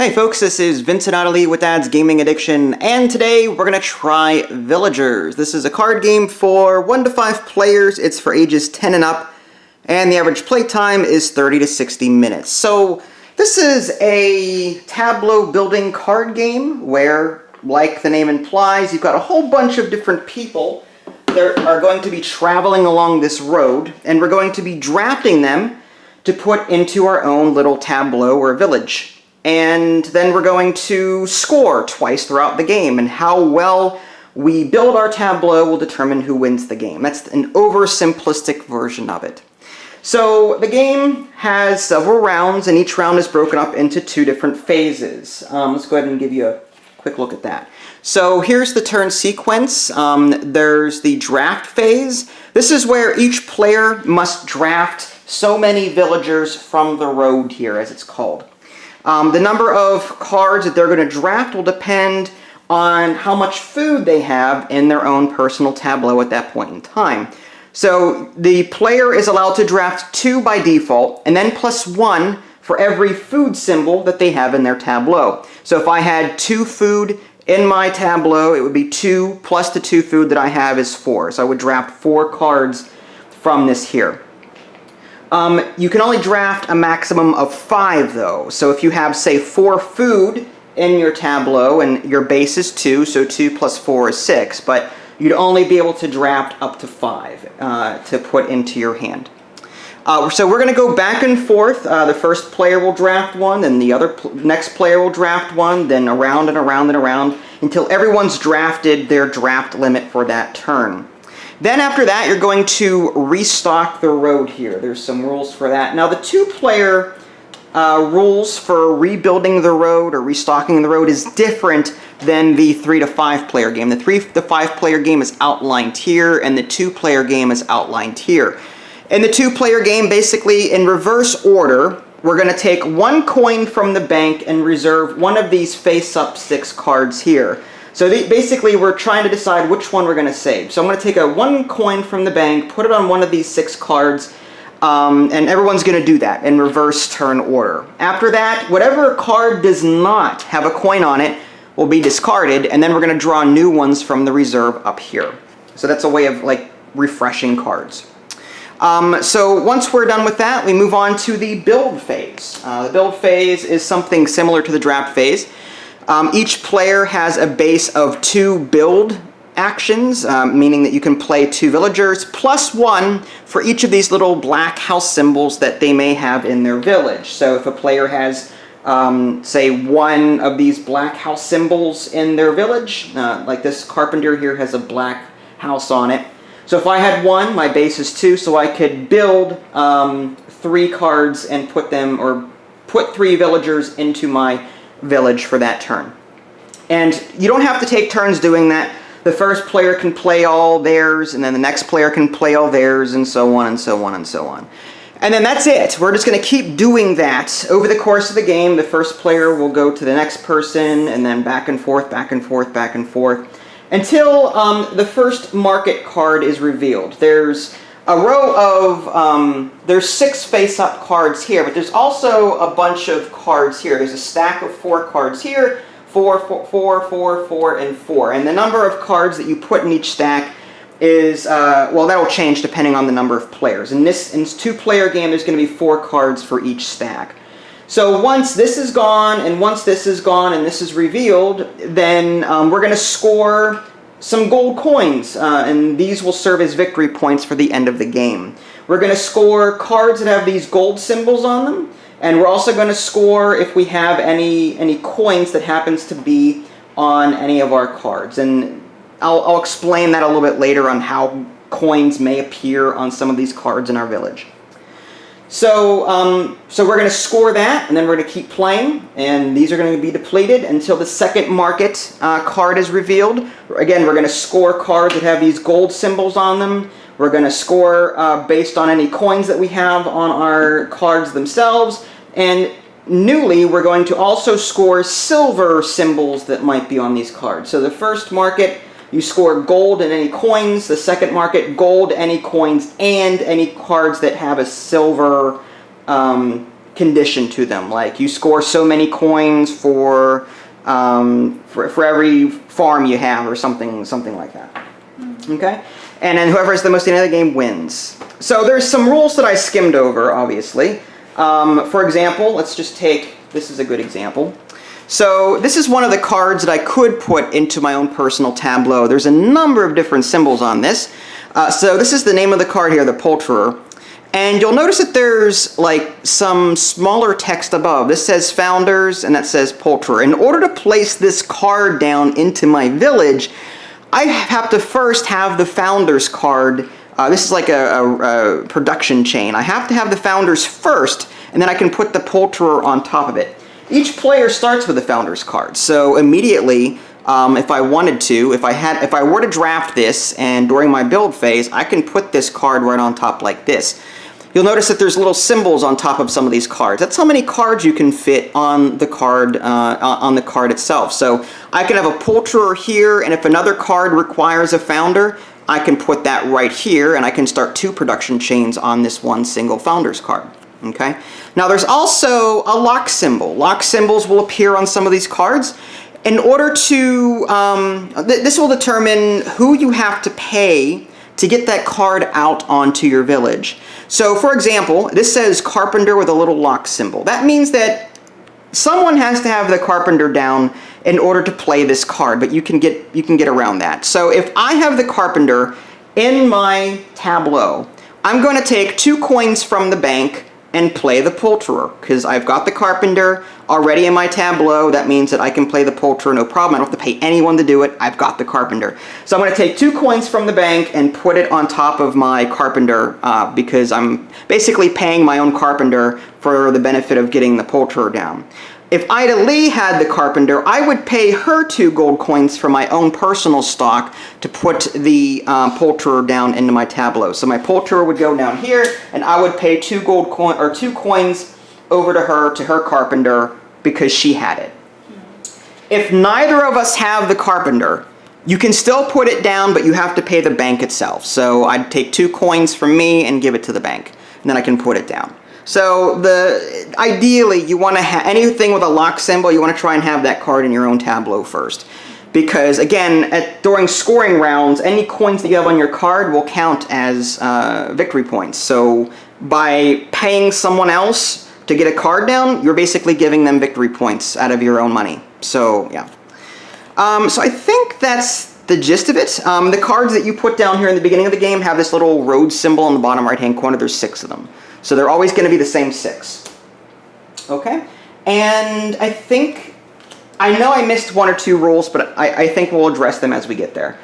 Hey folks, this is Vincent Ottilie with Dad's Gaming Addiction, and today we're going to try Villagers. This is a card game for 1 to 5 players. It's for ages 10 and up, and the average play time is 30 to 60 minutes. So this is a tableau building card game where, like the name implies, you've got a whole bunch of different people that are going to be traveling along this road, and we're going to be drafting them to put into our own little tableau or village. And then we're going to score twice throughout the game, and how well we build our tableau will determine who wins the game. That's an oversimplistic version of it. So the game has several rounds, and each round is broken up into 2 different phases. Let's go ahead and give you a quick look at that. So here's the turn sequence. There's the draft phase. This is where each player must draft so many villagers from the road here, as it's called. The number of cards that they're going to draft will depend on how much food they have in their own personal tableau at that point in time. So the player is allowed to draft 2 by default, and then +1 for every food symbol that they have in their tableau. So if I had 2 food in my tableau, it would be 2 plus the 2 food that I have is 4. So I would draft 4 cards from this here. You can only draft a maximum of 5 though. So if you have, say, 4 food in your tableau and your base is 2, so 2 plus 4 is 6, but you'd only be able to draft up to 5 to put into your hand. So we're going to go back and forth. The first player will draft 1, then the next player will draft 1, then around and around and around until everyone's drafted their draft limit for that turn. Then after that, you're going to restock the road here. There's some rules for that. Now the 2-player rules for rebuilding the road or restocking the road is different than the 3 to 5 player game. The 3 to 5 player game is outlined here, and the 2-player game is outlined here. In the 2-player game, basically in reverse order, we're going to take 1 coin from the bank and reserve one of these face-up 6 cards here. So basically, we're trying to decide which one we're going to save. So I'm going to take 1 coin from the bank, put it on one of these 6 cards, and everyone's going to do that in reverse turn order. After that, whatever card does not have a coin on it will be discarded, and then we're going to draw new ones from the reserve up here. So that's a way of like refreshing cards. So once we're done with that, we move on to the build phase. The build phase is something similar to the draft phase. Each player has a base of 2 build actions, meaning that you can play 2 villagers, +1 for each of these little black house symbols that they may have in their village. So if a player has, say, 1 of these black house symbols in their village, like this carpenter here has a black house on it. So if I had 1, my base is 2, so I could build 3 cards and put 3 villagers into my village for that turn. And you don't have to take turns doing that. The first player can play all theirs, and then the next player can play all theirs, and so on and so on and so on. And then that's it. We're just going to keep doing that. Over the course of the game, the first player will go to the next person, and then back and forth, back and forth, back and forth, until the first market card is revealed. There's a row of, there's 6 face-up cards here, but there's also a bunch of cards here. There's a stack of 4 cards here, 4, 4, 4, 4, 4, and 4. And the number of cards that you put in each stack is, well, that will change depending on the number of players. In this 2-player game, there's going to be 4 cards for each stack. So once this is gone, and once this is gone, and this is revealed, then we're going to score some gold coins, and these will serve as victory points for the end of the game. We're going to score cards that have these gold symbols on them, and we're also going to score if we have any coins that happens to be on any of our cards. And I'll explain that a little bit later on how coins may appear on some of these cards in our village. So we're going to score that, and then we're going to keep playing, and these are going to be depleted until the second market card is revealed. Again, we're going to score cards that have these gold symbols on them. We're going to score based on any coins that we have on our cards themselves, and newly, we're going to also score silver symbols that might be on these cards. So the first market, you score gold and any coins. The second market, gold, any coins, and any cards that have a silver condition to them, like you score so many coins for every farm you have, or something like that. Okay, and then whoever has the most at the end of the game wins. So there's some rules that I skimmed over, obviously. For example, let's just take, this is a good example. So this is one of the cards that I could put into my own personal tableau. There's a number of different symbols on this. So this is the name of the card here, the Poulterer. And you'll notice that there's like some smaller text above. This says Founders, and that says Poulterer. In order to place this card down into my village, I have to first have the Founders card. This is like a production chain. I have to have the Founders first, and then I can put the Poulterer on top of it. Each player starts with a Founders card, so immediately, if I wanted to, if I were to draft this, and during my build phase, I can put this card right on top like this. You'll notice that there's little symbols on top of some of these cards. That's how many cards you can fit on the card itself. So I can have a Poulterer here, and if another card requires a Founder, I can put that right here, and I can start 2 production chains on this one single Founders card. Okay. Now there's also a lock symbol. Lock symbols will appear on some of these cards. In order to, this will determine who you have to pay to get that card out onto your village. So for example, this says Carpenter with a little lock symbol. That means that someone has to have the Carpenter down in order to play this card, but you can get around that. So if I have the Carpenter in my tableau, I'm going to take 2 coins from the bank and play the Poulterer, because I've got the Carpenter already in my tableau. That means that I can play the Poulterer no problem. I don't have to pay anyone to do it. I've got the Carpenter. So I'm going to take 2 coins from the bank and put it on top of my Carpenter, because I'm basically paying my own Carpenter for the benefit of getting the Poulterer down. If Ida Lee had the Carpenter, I would pay her 2 gold coins from my own personal stock to put the Poulterer down into my tableau. So my Poulterer would go down here, and I would pay 2 coins over to her Carpenter, because she had it. If neither of us have the Carpenter, you can still put it down, but you have to pay the bank itself. So I'd take 2 coins from me and give it to the bank, and then I can put it down. So ideally, you want to have anything with a lock symbol, you want to try and have that card in your own tableau first. Because again, during scoring rounds, any coins that you have on your card will count as victory points. So by paying someone else to get a card down, you're basically giving them victory points out of your own money. So yeah. So I think that's the gist of it. The cards that you put down here in the beginning of the game have this little road symbol in the bottom right-hand corner. There's 6 of them. So they're always going to be the same 6. Okay? And I know I missed 1 or 2 rules, but I think we'll address them as we get there.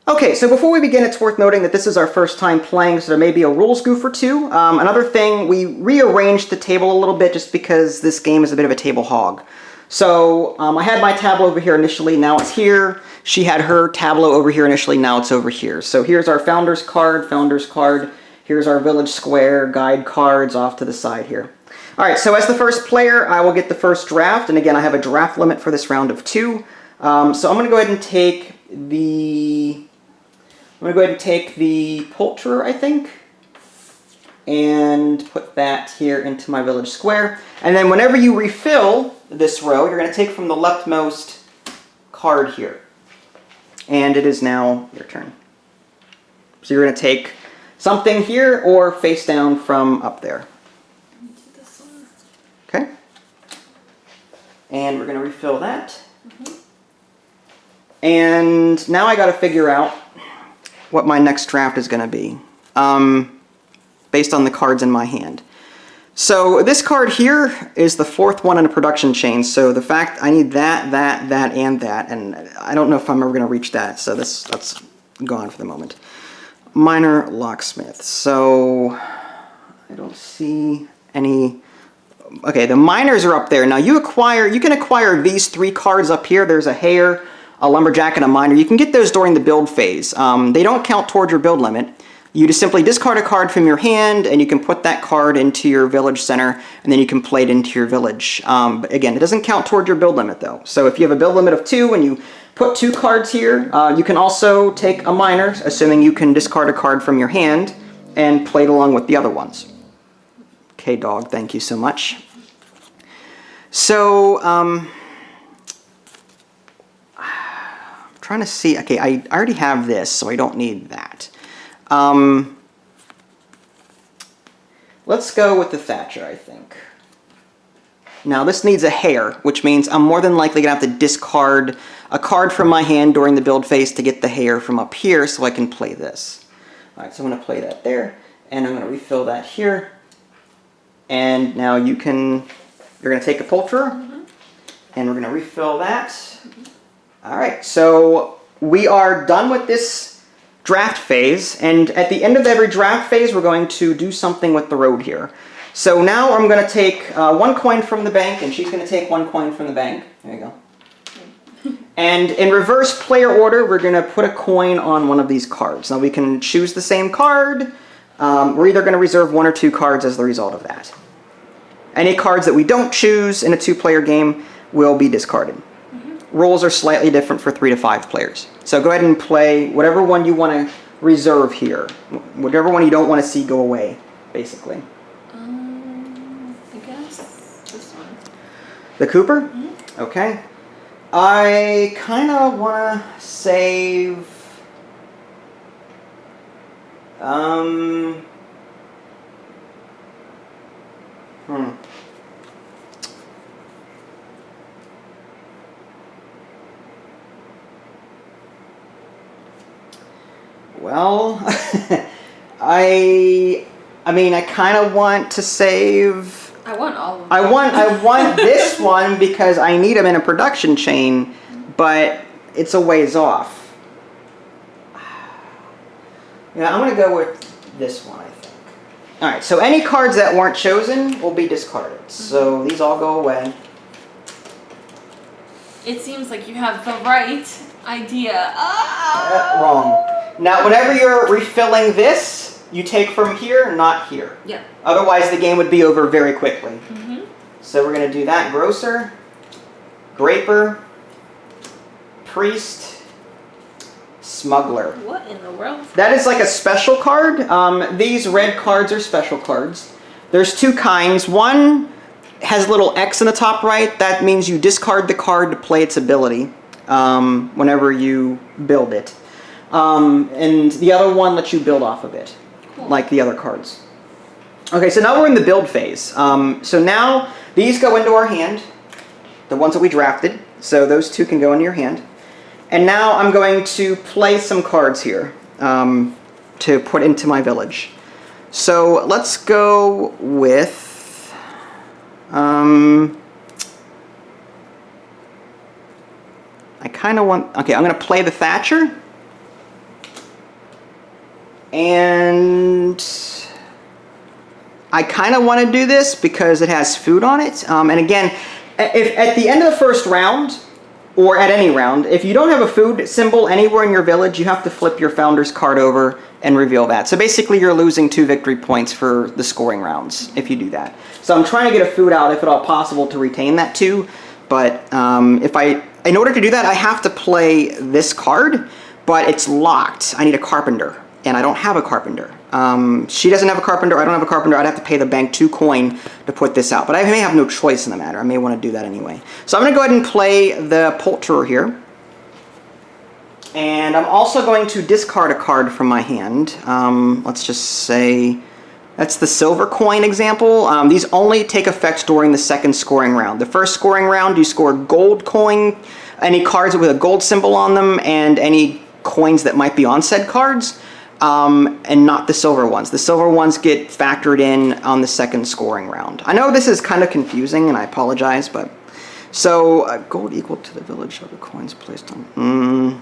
Okay, so before we begin, it's worth noting that this is our first time playing, so there may be a rules goof or 2. Another thing, we rearranged the table a little bit just because this game is a bit of a table hog. So I had my tableau over here initially, now it's here. She had her tableau over here initially, now it's over here. So here's our Founders card. Here's our Village Square guide cards off to the side here. Alright, so as the first player, I will get the first draft, and again, I have a draft limit for this round of 2. So I'm going to go ahead and take the Poulterer, I think, and put that here into my Village Square. And then whenever you refill this row, you're going to take from the leftmost card here. And it is now your turn. So you're going to take something here or face down from up there. Okay. And we're going to refill that. And now I got to figure out what my next draft is going to be, based on the cards in my hand. So this card here is the 4th one in a production chain, so the fact I need that, and that, and I don't know if I'm ever going to reach that, so that's gone for the moment. Minor Locksmith, so I don't see any. Okay, the miners are up there. Now you can acquire these 3 cards up here. There's a Hare, a Lumberjack, and a Miner. You can get those during the build phase. They don't count toward your build limit. You just simply discard a card from your hand, and you can put that card into your village center, and then you can play it into your village. But again, it doesn't count toward your build limit, though. So if you have a build limit of 2 and you put 2 cards here, you can also take a Miner, assuming you can discard a card from your hand, and play it along with the other ones. Okay, dog, thank you so much. So, I'm trying to see. Okay, I already have this, so I don't need that. Let's go with the Thatcher, I think. Now, this needs a hair, which means I'm more than likely going to have to discard a card from my hand during the build phase to get the hair from up here so I can play this. All right, so I'm going to play that there, and I'm going to refill that here. And now you're going to take a poulterer, and we're going to refill that. All right, so we are done with this draft phase, and at the end of every draft phase, we're going to do something with the road here. So now I'm going to take 1 coin from the bank, and she's going to take 1 coin from the bank. There you go. And in reverse player order, we're going to put a coin on one of these cards. Now we can choose the same card. We're either going to reserve 1 or 2 cards as the result of that. Any cards that we don't choose in a 2-player game will be discarded. Rules are slightly different for 3 to 5 players. So go ahead and play whatever one you want to reserve here. Whatever one you don't want to see go away, basically. I guess this one. The Cooper? Okay. I kind of want to save... Well, I mean, I kind of want to save... I want all of them. I want this one because I need them in a production chain, but it's a ways off. Yeah, I'm going to go with this one, I think. All right, so any cards that weren't chosen will be discarded. So these all go away. It seems like you have the right idea. Wrong. Now, whenever you're refilling this, you take from here, not here. Yeah. Otherwise, the game would be over very quickly. So we're going to do that. Grocer, Graper, Priest, Smuggler. What in the world? That is like a special card. These red cards are special cards. There's 2 kinds. One has a little X in the top right. That means you discard the card to play its ability whenever you build it. And the other one lets you build off of it, like the other cards. Okay, so now we're in the build phase. So now these go into our hand, the ones that we drafted. So those 2 can go into your hand. And now I'm going to play some cards here to put into my village. So let's go with... I kind of want... Okay, I'm going to play the Thatcher. And I kind of want to do this because it has food on it. And again, if at the end of the first round, or at any round, if you don't have a food symbol anywhere in your village, you have to flip your founder's card over and reveal that. So basically you're losing 2 victory points for the scoring rounds if you do that. So I'm trying to get a food out if at all possible to retain that 2. But in order to do that, I have to play this card, but it's locked. I need a carpenter. And I don't have a carpenter. She doesn't have a carpenter, I don't have a carpenter. I'd have to pay the bank 2 coin to put this out. But I may have no choice in the matter. I may want to do that anyway. So I'm going to go ahead and play the poulterer here. And I'm also going to discard a card from my hand. Let's just say that's the silver coin example. These only take effect during the 2nd scoring round. The 1st scoring round, you score gold coin, any cards with a gold symbol on them, and any coins that might be on said cards. And not the silver ones. The silver ones get factored in on the 2nd scoring round. I know this is kind of confusing, and I apologize, but... So, gold equal to the village of the coins placed on...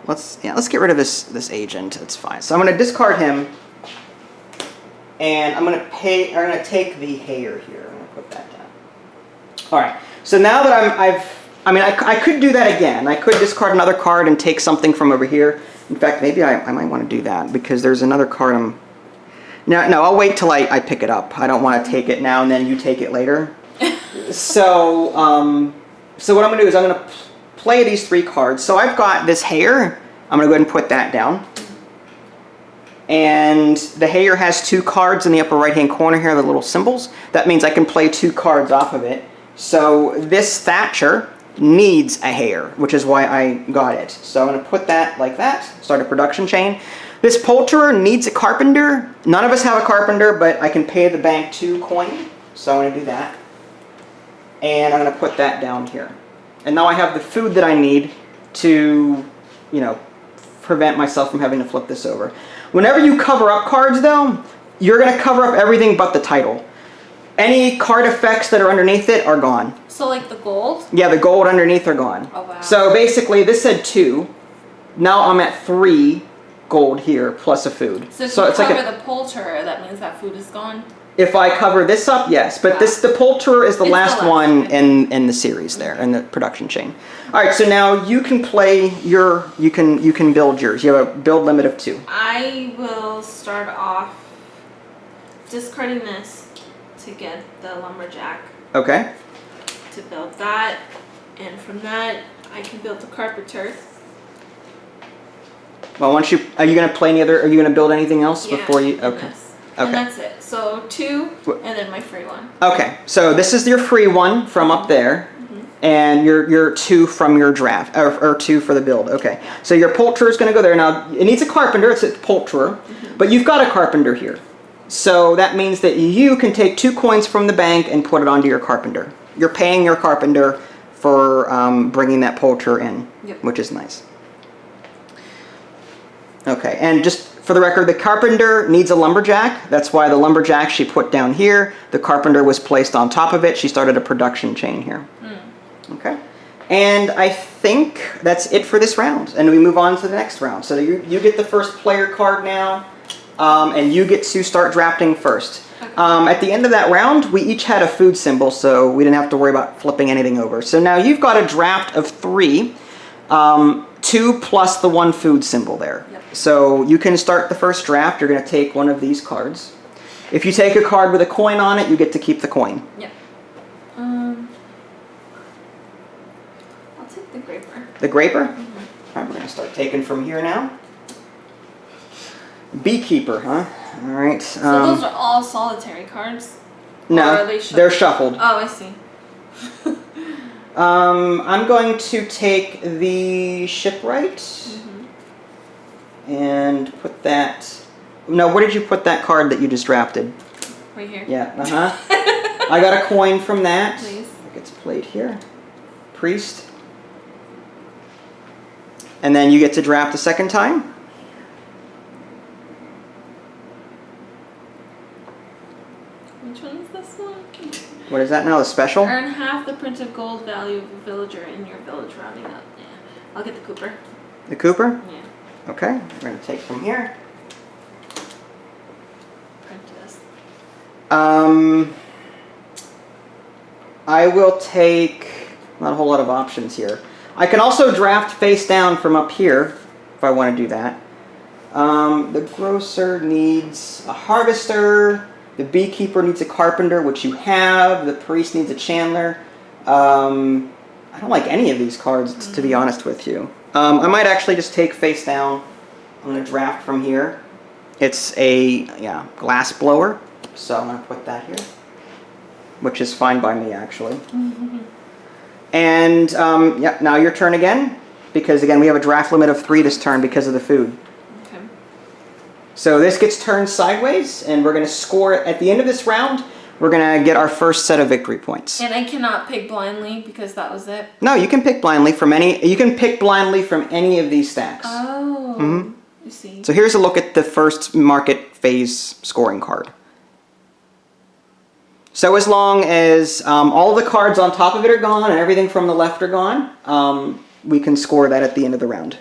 Let's get rid of this agent. It's fine. So I'm going to discard him, and I'm going to take the hair here. I'm going to put that down. All right. So now that I could do that again. I could discard another card and take something from over here. In fact, maybe I might want to do that because there's another card No, I'll wait till I pick it up. I don't want to take it now and then you take it later. So what I'm going to do is I'm going to play these 3 cards. So I've got this hair. I'm going to go ahead and put that down. And the hayer has 2 cards in the upper right-hand corner here, the little symbols. That means I can play 2 cards off of it. So this Thatcher needs a hayer, which is why I got it. So I'm going to put that like that, start a production chain. This poulterer needs a carpenter. None of us have a carpenter, but I can pay the bank 2 coin. So I'm going to do that. And I'm going to put that down here. And now I have the food that I need to, you know, prevent myself from having to flip this over. Whenever you cover up cards, though, you're going to cover up everything but the title. Any card effects that are underneath it are gone. So like the gold? Yeah, the gold underneath are gone. Oh, wow. So basically, this said 2. Now I'm at 3 gold here, plus a food. So if you it's cover like the poulterer, that means that food is gone? if I cover this up, yes. But Wow. the poulterer is the It's last the last one one. in the series there, in the production chain. All right, so now you can play your, you can build yours. You have a build limit of 2. I will start off discarding this to get the lumberjack Okay. to build that, and from that I can build the carpenter. Well, once you, are you going to play any other, are you going to build anything else Yeah, before you, and okay. this. Okay. And that's it. So 2, and then my free one. Okay, so this is your free one from up there, and your 2 from your draft, or 2 for the build. Okay, so your poulterer is going to go there. Now, it needs a carpenter, it's a poulterer, but you've got a carpenter here. So that means that you can take 2 coins from the bank and put it onto your carpenter. You're paying your carpenter for bringing that poulterer in, Yep. which is nice. Okay, and just for the record, the carpenter needs a lumberjack. That's why the lumberjack she put down here. The carpenter was placed on top of it. She started a production chain here. Okay, and I think that's it for this round. And we move on to the next round. So you get the first player card now, and you get to start drafting first. At the end of that round, we each had a food symbol, so we didn't have to worry about flipping anything over. So now you've got a draft of 3. 2 plus the 1 food symbol there. Yep. So you can start the first draft. You're going to take one of these cards. If you take a card with a coin on it, you get to keep the coin. Yep. I'll take the graper. The graper? All right, we're going to start taking from here now. Beekeeper, huh? All right. So those are all solitary cards? Or No, are they shuffled? they're shuffled. Oh, I see. I'm going to take the shipwright and put that. No, where did you put that card that you just drafted? Right here. Yeah, I got a coin from that. Please. It gets played here. Priest. And then you get to draft a second time. Which one is this one? What is that now? The special? Earn half the printed gold value of a villager in your village, rounding up. Yeah. I'll get the Cooper. The Cooper? Yeah. Okay, we're going to take from here. Print this. I will take not a whole lot of options here. I can also draft face down from up here if I want to do that. The grocer needs a harvester. The beekeeper needs a carpenter, which you have. The priest needs a chandler. I don't like any of these cards, to be honest with you. I might actually just take face down. I'm going to draft from here. It's a glass blower, so I'm going to put that here, which is fine by me, actually. And now your turn again, because again we have a draft limit of 3 this turn because of the food. Okay. So this gets turned sideways, and we're going to score at the end of this round. We're going to get our first set of victory points. And I cannot pick blindly because that was it? No, you can pick blindly from any. You can pick blindly from any of these stacks. Oh. I see. So here's a look at the first market phase scoring card. So as long as all the cards on top of it are gone and everything from the left are gone, we can score that at the end of the round.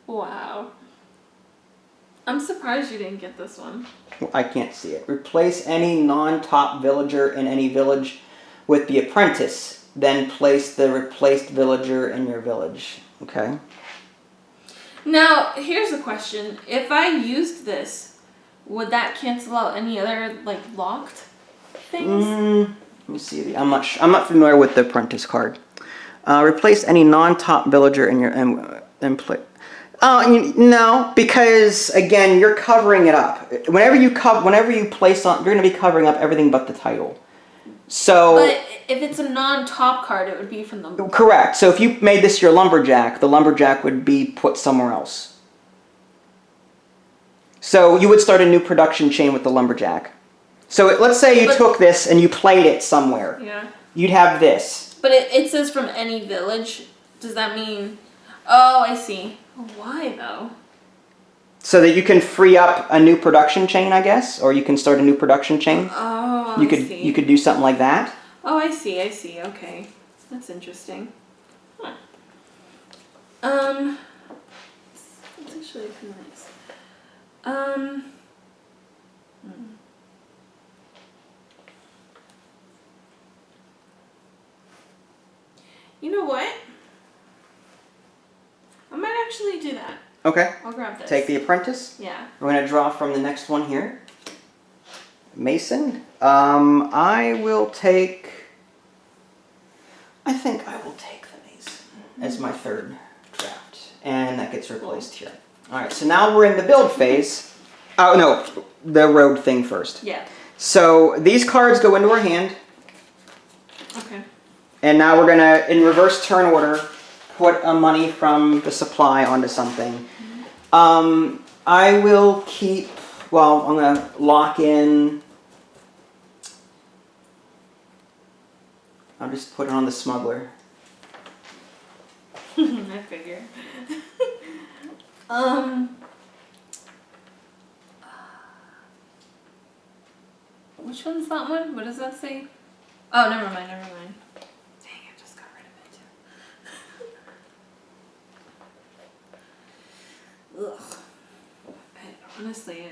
Wow. I'm surprised you didn't get this one. I can't see it. Replace any non-top villager in any village with the apprentice. Then place the replaced villager in your village. Okay. Now, here's a question. If I used this, would that cancel out any other, like, locked things? Let me see. I'm not familiar with the apprentice card. Replace any non-top villager in your play. No, because again, you're covering it up. Whenever you place on, you're going to be covering up everything but the title. So. But if it's a non-top card, it would be from the. Correct. So if you made this your lumberjack, the lumberjack would be put somewhere else. So you would start a new production chain with the lumberjack. So let's say you took this and you played it somewhere. Yeah. You'd have this. But it says from any village. Does that mean? Oh, I see. Why though? So that you can free up a new production chain, I guess, or you can start a new production chain. Oh, I see. You could do something like that. Oh, I see. Okay, that's interesting. Huh. It's actually kind of nice. You know what? I might actually do that. Okay. I'll grab this. Take the apprentice. Yeah. We're going to draw from the next one here. Mason. I think I will take the Mason as my third draft. And that gets replaced here. Alright, so now we're in the build phase. Oh, no. The road thing first. Yeah. So these cards go into our hand. Okay. And now we're going to, in reverse turn order, put a money from the supply onto something. I will keep, well, I'm going to lock in, I'll just put it on the smuggler. I figure. Which one's that one? What does that say? Oh, never mind. Dang, I just got rid of it too. Ugh. Honestly,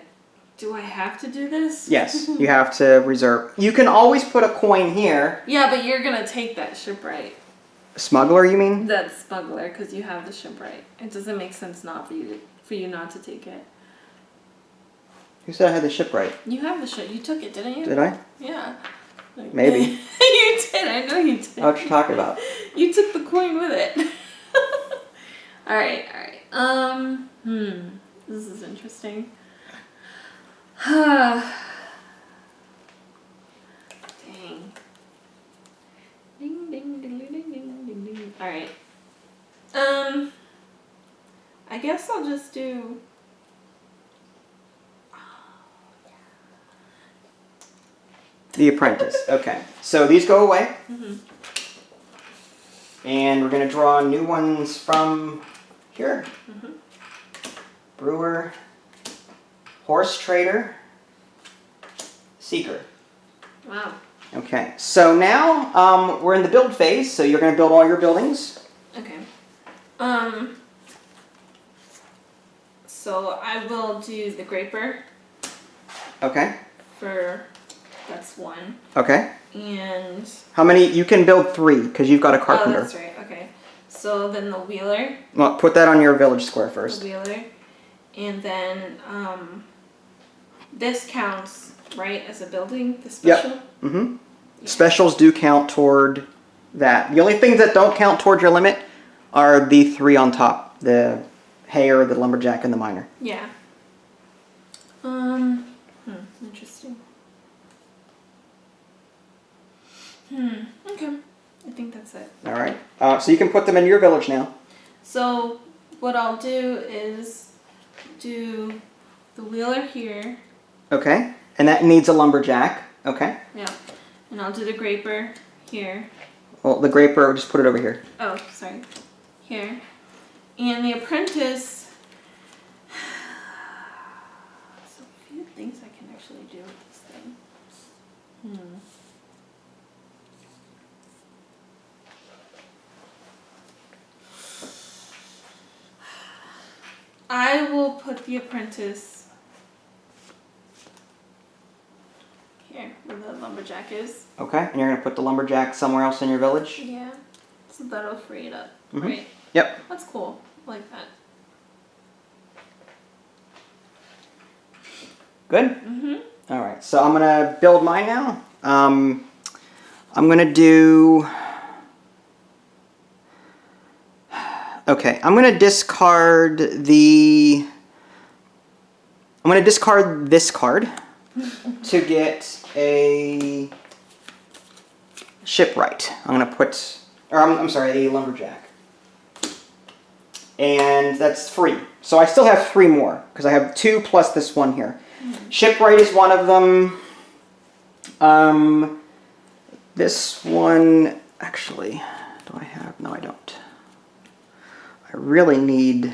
do I have to do this? Yes, you have to reserve. You can always put a coin here. Yeah, but you're gonna take that shipwright. Smuggler, you mean? That smuggler, because you have the shipwright. It doesn't make sense not for you not to take it. Who said I had the shipwright? You have the ship. You took it, didn't you? Did I? Yeah. Maybe. You did. I know you did. What you talking about? You took the coin with it. All right. This is interesting. Dang. Ding ding ding ding ding ding ding. All right. I guess I'll just do. The apprentice. Okay. So these go away. Mm-hmm. And we're going to draw new ones from here. Mm-hmm. Brewer. Horse trader. Seeker. Wow. Okay. So now we're in the build phase. So you're going to build all your buildings. Okay. So I will do the graper Okay. for, that's one. Okay. And, How many? You can build 3 because you've got a carpenter. oh, that's right, okay. So then the wheeler, Well, put that on your village square first. the wheeler, and then, this counts, right, as a building, the special? Mm-hmm. Yeah. Specials do count toward that. The only things that don't count toward your limit are the 3 on top. The hare, the lumberjack, and the miner. Yeah. Interesting. Okay. I think that's it. All right. So you can put them in your village now. So what I'll do is do the wheeler here. Okay. And that needs a lumberjack. Okay. Yeah. And I'll do the graper here. Well, the graper, just put it over here. Oh, sorry. Here. And the apprentice. So a few things I can actually do with this thing. I will put the apprentice here where the lumberjack is. Okay. And you're going to put the lumberjack somewhere else in your village? Yeah. So that'll free it up, Mhm. right? Yep. That's cool. I like that. Good? Mm-hmm. All right. So I'm going to build mine now. I'm going to do... Okay, I'm going to discard this card to get a shipwright. I'm going to put, or I'm sorry, a lumberjack. And that's 3. So I still have 3 more, because I have 2 plus this one here. Shipwright is one of them. This one, actually, do I have? No, I don't. I really need,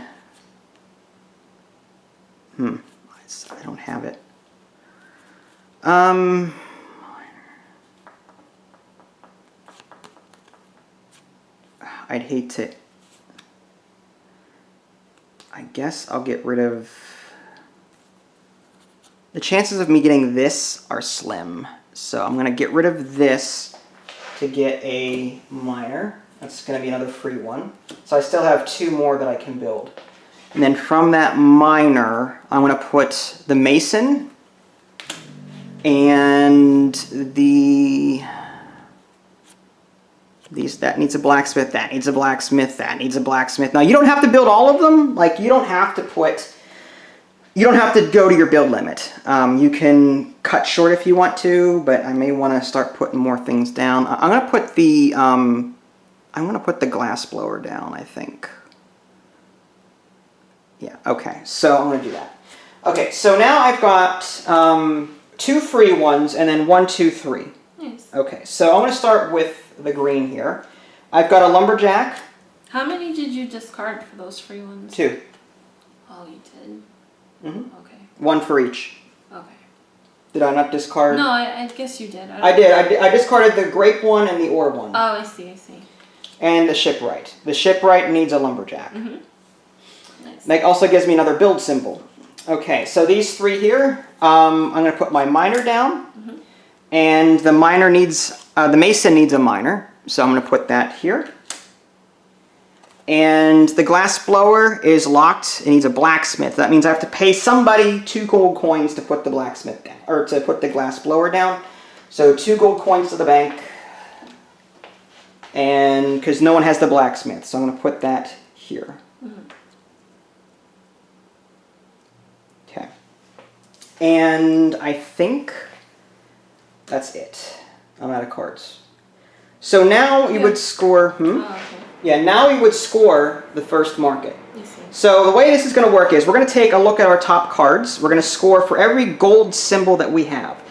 I don't have it. I'd hate to, I guess I'll get rid of, the chances of me getting this are slim. So I'm going to get rid of this to get a miner. That's going to be another free one. So I still have 2 more that I can build. And then from that miner, I'm going to put the mason and that needs a blacksmith, that needs a blacksmith, that needs a blacksmith. Now you don't have to build all of them. Like you don't have to go to your build limit. You can cut short if you want to, but I may want to start putting more things down. I'm going to put the glass blower down, I think. Yeah, okay, so I'm going to do that. Okay, so now I've got 2 free ones and then 1, 2, 3. Nice. Okay, so I'm going to start with the green here. I've got a lumberjack. How many did you discard for those free ones? 2. Oh, you did? Mm-hmm. Okay. 1 for each. Okay. Did I not discard? No, I guess you did. I did. I discarded the grape one and the ore one. Oh, I see. And the shipwright. The shipwright needs a lumberjack. Mm-hmm. Nice. That also gives me another build symbol. Okay, so these 3 here, I'm going to put my miner down. Mm-hmm. And the miner needs, the mason needs a miner. So I'm going to put that here. And the glass blower is locked. It needs a blacksmith. That means I have to pay somebody 2 gold coins to put the blacksmith down, or to put the glass blower down. So 2 gold coins to the bank. And because no one has the blacksmith, so I'm going to put that here. Mm-hmm. Okay. And I think that's it. I'm out of cards. So now you would score. Oh, okay. Yeah, now we would score the first market. So the way this is going to work is we're going to take a look at our top cards. We're going to score for every gold symbol that we have.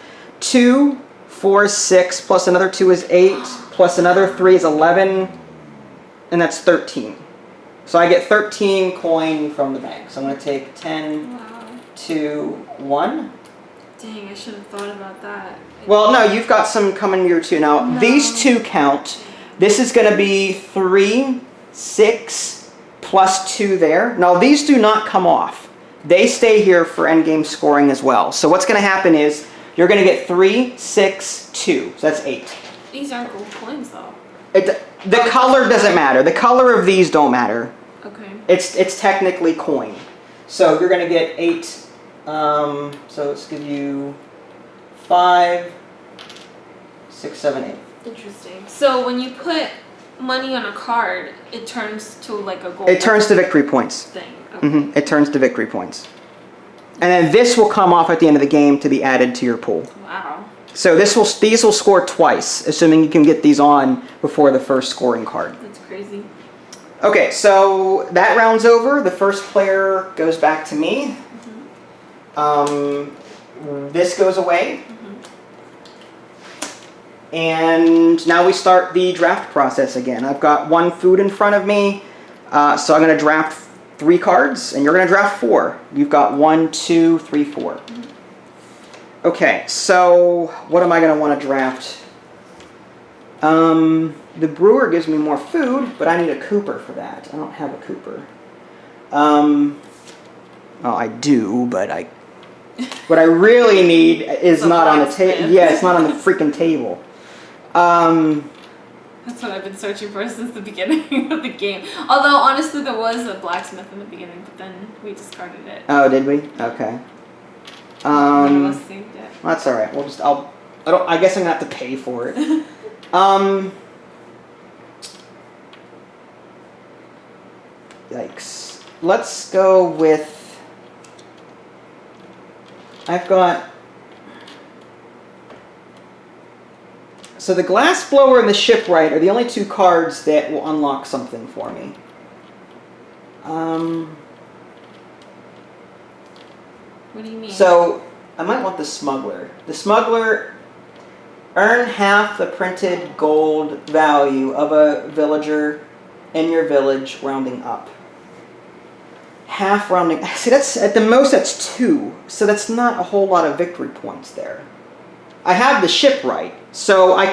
2, 4 is 6, plus another 2 is 8, plus another 3 is 11, and that's 13. So I get 13 coin from the bank. So I'm going to take 10, 2, 1. Dang, I should have thought about that. Well, no, you've got some coming here too. Now, these 2 count. This is going to be 3, 6, plus 2 there. Now, these do not come off. They stay here for endgame scoring as well. So what's going to happen is you're going to get 3, 6, 2. So that's 8. These aren't gold coins, though. The color doesn't matter. The color of these don't matter. Okay. It's technically coin. So you're going to get 8. So let's give you 5, 6, 7, 8. Interesting. So when you put money on a card, it turns to like a gold. It turns to victory points. Thing. Okay. Mm-hmm. It turns to victory points. And then this will come off at the end of the game to be added to your pool. Wow. So these will score twice, assuming you can get these on before the first scoring card. That's crazy. Okay, so that round's over. The first player goes back to me. Mm-hmm. This goes away. And now we start the draft process again. I've got 1 food in front of me, so I'm going to draft 3 cards, and you're going to draft 4. You've got 1, 2, 3, 4. Okay, so what am I going to want to draft? The brewer gives me more food, but I need a cooper for that. I don't have a cooper. Well, I do, but what I really need is not on the table. Yeah, it's not on the freaking table. That's what I've been searching for since the beginning of the game. Although honestly, there was a blacksmith in the beginning, but then we discarded it. Oh, did we? Okay. One of us saved it. Well, that's all right. We'll just. I guess I'm gonna have to pay for it. Yikes. Let's go with... I've got... So the Glassblower and the Shipwright are the only two cards that will unlock something for me. What do you mean? So, I might want the Smuggler. The Smuggler, earn half the printed gold value of a villager in your village, rounding up. Half rounding... See, that's at the most, that's 2. So that's not a whole lot of victory points there. I have the Shipwright, so I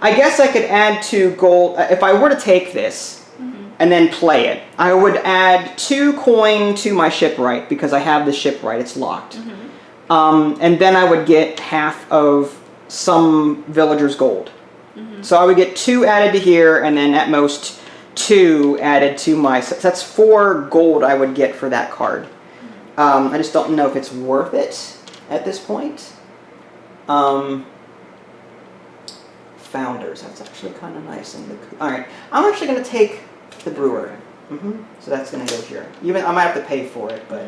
guess I could add 2 gold... If I were to take this and then play it, I would add 2 coin to my Shipwright because I have the Shipwright, it's locked. And then I would get half of some villager's gold. So I would get 2 added to here, and then at most 2 added to my... So that's 4 gold I would get for that card. I just don't know if it's worth it at this point. Founders, that's actually kind of nice. Alright, I'm actually going to take the Brewer. So that's going to go here. Even I might have to pay for it, but...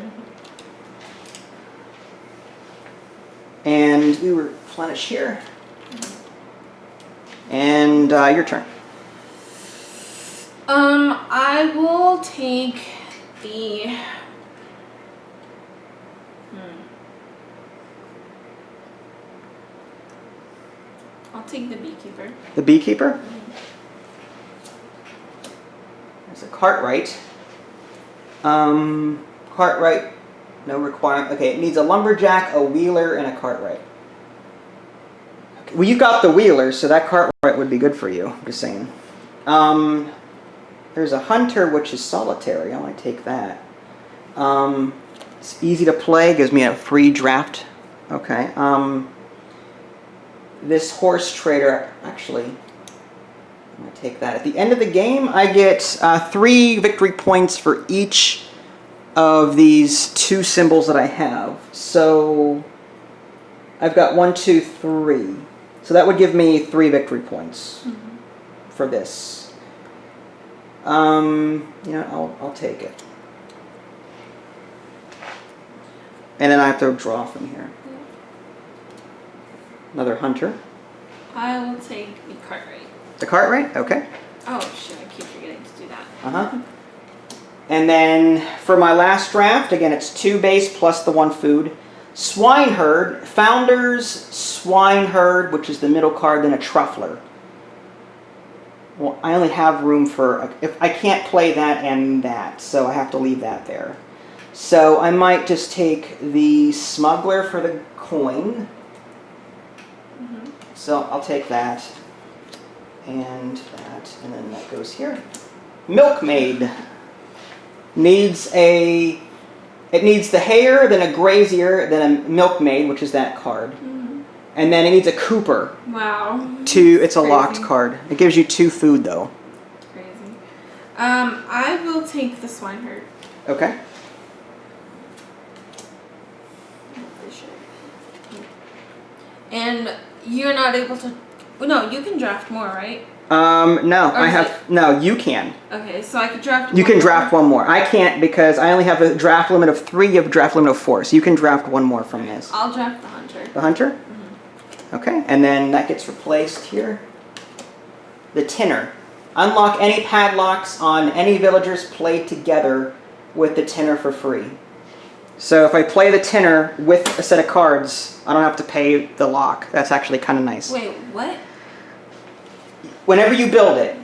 And we replenish here. And your turn. I will take the... I'll take the Beekeeper. The Beekeeper? There's a Cartwright. Cartwright, no requirement. Okay, it needs a Lumberjack, a Wheeler, and a Cartwright. Okay. Well, you've got the Wheeler, so that Cartwright would be good for you. I'm just saying. There's a Hunter, which is solitary. I might take that. It's easy to play. Gives me a free draft. Okay. This Horse Trader, actually, I'm going to take that. At the end of the game, I get 3 victory points for each of these 2 symbols that I have. So I've got 1, 2, 3. So that would give me 3 victory points for this. I'll take it. And then I have to draw from here. Another Hunter. I will take the Cartwright. The Cartwright? Okay. Oh shit, I keep forgetting to do that. And then for my last draft, again, it's 2 base plus the 1 food. Swineherd, Founders, Swineherd, which is the middle card, then a Truffler. Well, I only have room for... If I can't play that and that, so I have to leave that there. So I might just take the Smuggler for the coin. So I'll take that, and then that goes here. Milkmaid needs it needs the Hare, then a Grazier, then a Milkmaid, which is that card, and then it needs a Cooper. Wow. It's a locked card. It gives you 2 food though. Crazy. I will take the Swineherd. Okay. And you're not able to... No, you can draft more, right? No, Or I is have... it- No, you can. Okay, so I could draft You one can more. draft 1 more. I can't because I only have a draft limit of 3, you have a draft limit of 4. So you can draft 1 more from this. I'll draft the Hunter. The Hunter? Okay, and then that gets replaced here. The Tinner. Unlock any padlocks on any villagers played together with the Tinner for free. So if I play the Tinner with a set of cards, I don't have to pay the lock. That's actually kind of nice. Wait, what? Whenever you build it,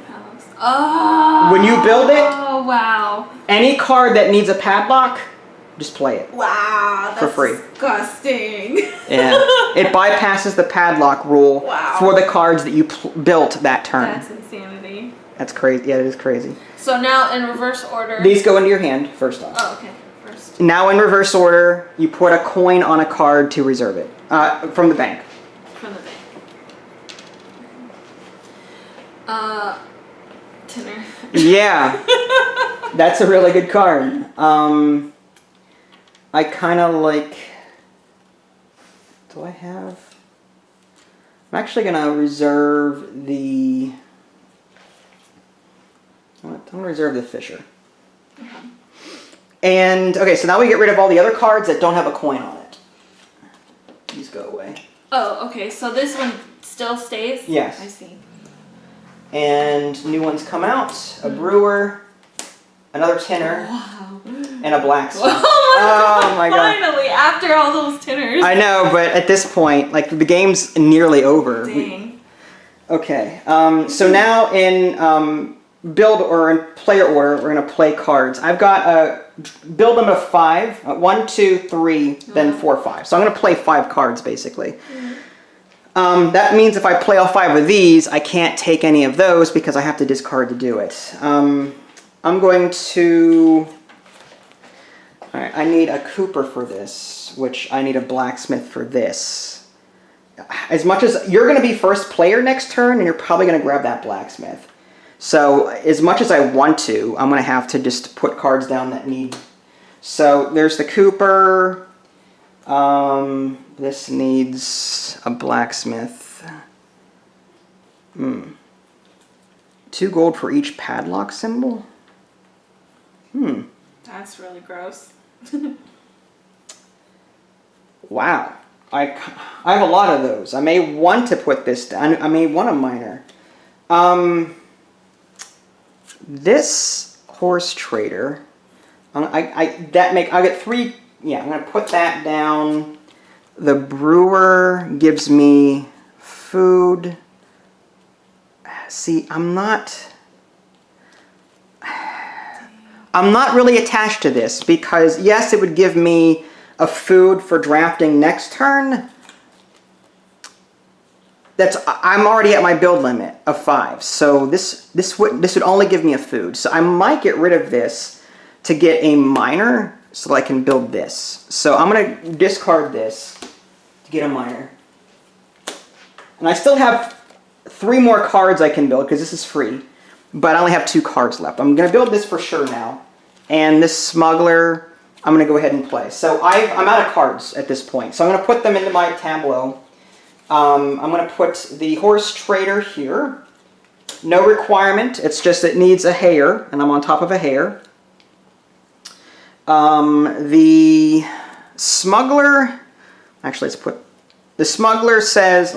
Oh. when you build it, Oh, wow. any card that needs a padlock, just play it. Wow, that's For free. disgusting. Yeah. It bypasses the padlock rule Wow. for the cards that you built that turn. That's insanity. That's crazy. Yeah, it is crazy. So now in reverse order. These go into your hand, first off. Oh, okay. First. Now in reverse order, you put a coin on a card to reserve it. From the bank. From the bank. Tinner. Yeah. That's a really good card. I kind of like... Do I have... I'm actually going to reserve the... I'm going to reserve the Fisher. And, okay, so now we get rid of all the other cards that don't have a coin on it. These go away. Oh, okay. So this one still stays? Yes. I see. And new ones come out. A brewer, another tinner, and a blacksmith. Oh my god. Finally, after all those tinners. I know, but at this point, like, the game's nearly over. Dang. Okay, so now in build or in player order, we're going to play cards. I've got a build limit of 5, 1, 2, 3, then 4, 5. So I'm going to play 5 cards, basically. That means if I play all 5 of these, I can't take any of those because I have to discard to do it. I'm going to... Alright, I need a cooper for this, which I need a blacksmith for this. As much as... You're going to be first player next turn, and you're probably going to grab that blacksmith. So, as much as I want to, I'm going to have to just put cards down that need... So, there's the cooper. This needs a blacksmith. 2 gold for each padlock symbol? That's really gross. Wow. I have a lot of those. I may want to put this down. I may want a miner. This horse trader, I get 3. Yeah, I'm gonna put that down. The brewer gives me food. See, I'm not really attached to this because yes, it would give me a food for drafting next turn. I'm already at my build limit of 5, so this would only give me a food. So I might get rid of this to get a miner so that I can build this. So I'm gonna discard this to get a miner, and I still have 3 more cards I can build because this is free. But I only have 2 cards left. I'm gonna build this for sure now, and this smuggler I'm gonna go ahead and play. So I'm out of cards at this point, so I'm gonna put them into my tableau. I'm going to put the horse trader here. No requirement. It's just it needs a hare, and I'm on top of a hare. The smuggler... Actually, let's put... The smuggler says...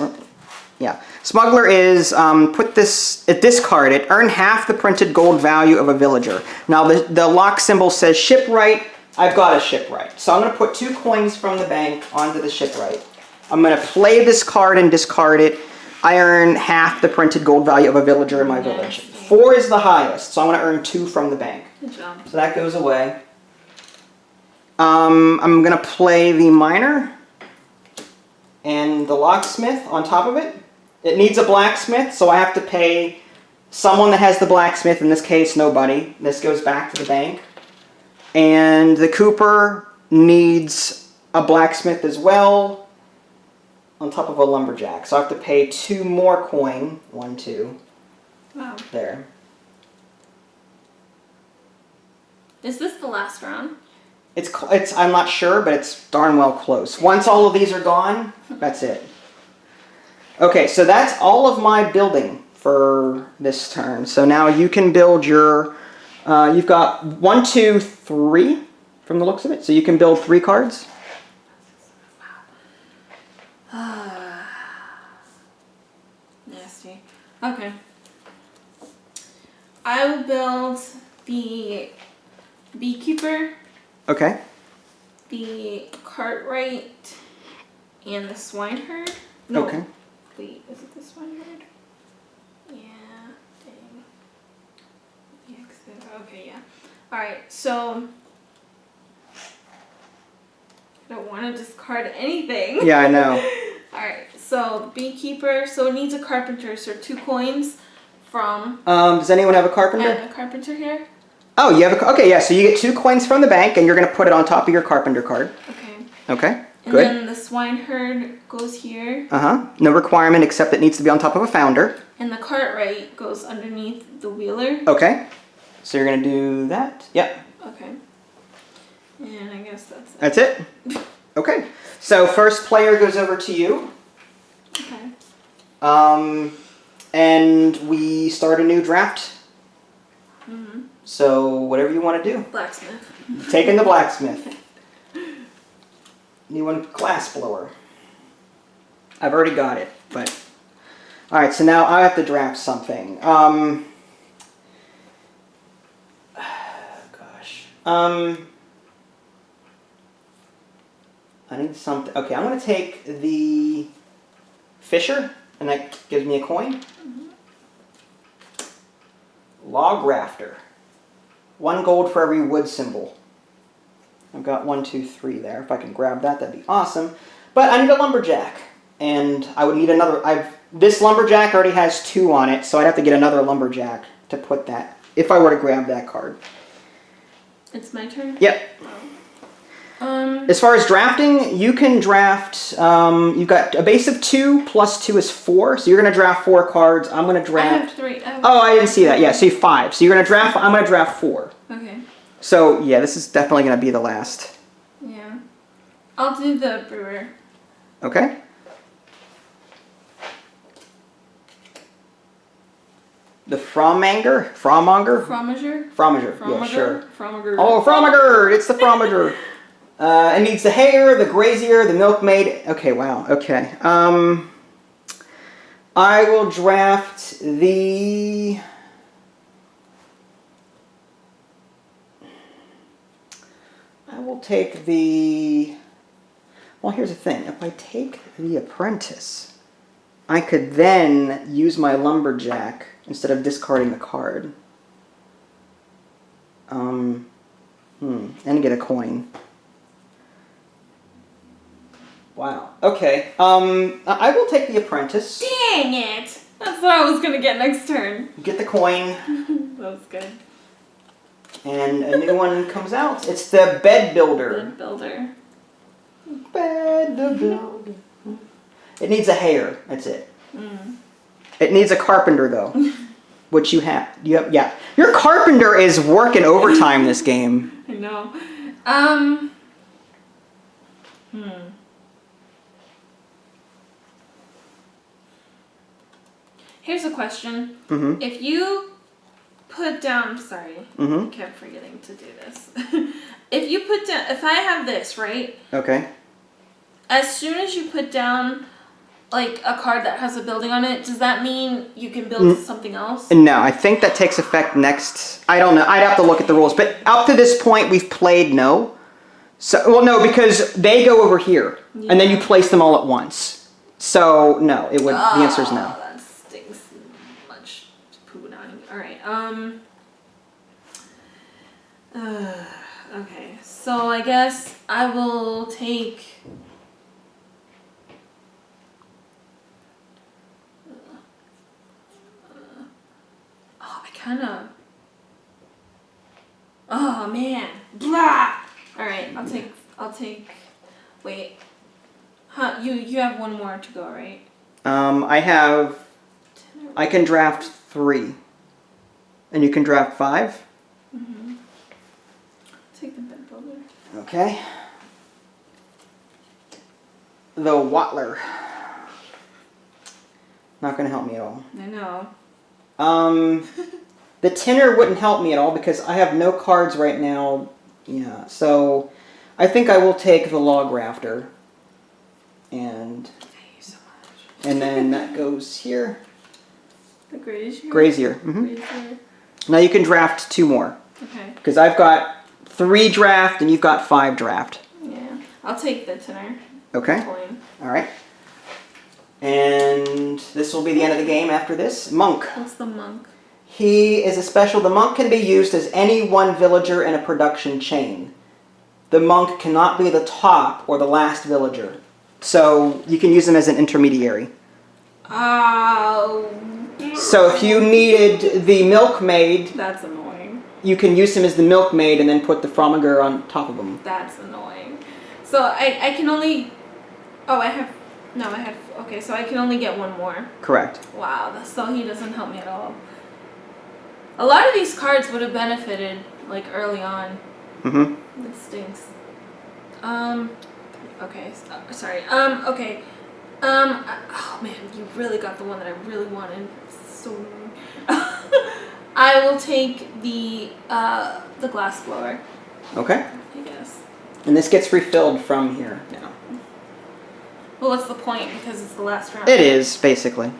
Yeah. Smuggler is discard it. Earn half the printed gold value of a villager. Now, the lock symbol says shipwright. I've got a shipwright. So I'm going to put 2 coins from the bank onto the shipwright. I'm going to play this card and discard it. I earn half the printed gold value of a villager in my village. 4 is the highest, so I'm going to earn 2 from the bank. Good job. So that goes away. I'm going to play the miner and the locksmith on top of it. It needs a blacksmith, so I have to pay someone that has the blacksmith, in this case, nobody. This goes back to the bank. And the cooper needs a blacksmith as well, on top of a lumberjack. So I have to pay 2 more coin. 1, 2. Wow. There. Is this the last round? It's I'm not sure, but it's darn well close. Once all of these are gone, that's it. Okay, so that's all of my building for this turn. So now you can build your... you've got 1, 2, 3 from the looks of it. So you can build 3 cards. Nasty. Okay. I will build the beekeeper, Okay. the cartwright, and the swineherd. No. Okay. Wait, is it the swineherd? Yeah. Dang. Okay, yeah. Alright, so I don't want to discard anything. Yeah, I know. Alright, so beekeeper, so it needs a carpenter, so 2 coins from... Does anyone have a carpenter? And a carpenter here. Oh, you have a... Okay, yeah, so you get 2 coins from the bank, and you're going to put it on top of your carpenter card. Okay. Okay, And good. then the swineherd goes here. Uh-huh. No requirement except it needs to be on top of a founder. And the cartwright goes underneath the wheeler. Okay. So you're going to do that? Yep. Okay. And I guess that's it. That's it? Okay. So first player goes over to you. Okay. And we start a new draft. Mm-hmm. So whatever you want to do. Blacksmith. Taking the blacksmith. New one, glass blower. I've already got it, but... Alright, so now I have to draft something. Gosh. I need something... Okay, I'm going to take the Fisher, and that gives me a coin. Log rafter. 1 gold for every wood symbol. I've got 1, 2, 3 there. If I can grab that, that'd be awesome. But I need a lumberjack. And I would need another... This lumberjack already has 2 on it, so I'd have to get another lumberjack to put that, if I were to grab that card. It's my turn? Yep. As far as drafting, you can draft, you've got a base of 2, plus 2 is 4, so you're going to draft 4 cards. I'm going to draft... I have 3. Oh, I didn't see that. Yeah, so you have 5. So you're going to draft... I'm going to draft 4. Okay. So, yeah, this is definitely going to be the last. Yeah. I'll do the brewer. Okay. The Fromager? Fromager? Fromager, yeah, sure. Fromager. Oh, Fromager! It's the Fromager! It needs the hair, the grazier, the milkmaid. Okay, wow, okay. I will draft the... I will take the... Well, here's the thing. If I take the apprentice, I could then use my lumberjack instead of discarding the card. And get a coin. Wow. Okay. I will take the apprentice. Dang it! That's what I was gonna get next turn. Get the coin. That was good. And a new one comes out. It's the bed builder. Bed builder. Bed builder. It needs a hair. That's it. It needs a carpenter though, which you have. Yeah. Your carpenter is working overtime this game. I know. Here's a question. If you put down, sorry, I kept forgetting to do this. If you put down, if I have this, right? Okay. As soon as you put down like a card that has a building on it, does that mean you can build something else? No, I think that takes effect next. I don't know. I'd have to look at the rules. But up to this point, we've played no. So, well, no, because they go over here, and then you place them all at once. So, no, it would. The answer is no. That stinks much poo down. All right. Okay. So I guess I will take. Oh man. Blah. All right. I'll take. Wait. Huh? You have 1 more to go, right? I can draft 3, and you can draft 5. Take the bed builder. Okay. The Watler. Not going to help me at all. I know. The Tinner wouldn't help me at all because I have no cards right now. Yeah, so I think I will take the Log Rafter. And Thank you so much. and then that goes here. The grazier. Grazier. Grazier. Now you can draft 2 more. Okay. Because I've got 3 draft and you've got 5 draft. Yeah. I'll take the Tinner. Okay. Coin. All right. And this will be the end of the game after this. Monk. What's the monk? He is a special. The monk can be used as any one villager in a production chain. The monk cannot be the top or the last villager. So you can use him as an intermediary. Oh. So if you needed the milkmaid, That's annoying. you can use him as the milkmaid and then put the Fromager on top of him. That's annoying. So I can only. Oh, I have. No, I have. Okay, so I can only get 1 more. Correct. Wow, so he doesn't help me at all. A lot of these cards would have benefited, like, early on. It stinks. Okay, sorry. Okay. Oh man, you really got the one that I really wanted. So I will take the glass blower, Okay. I guess. And this gets refilled from here now. Well, what's the point? Because it's the last round. It is, basically.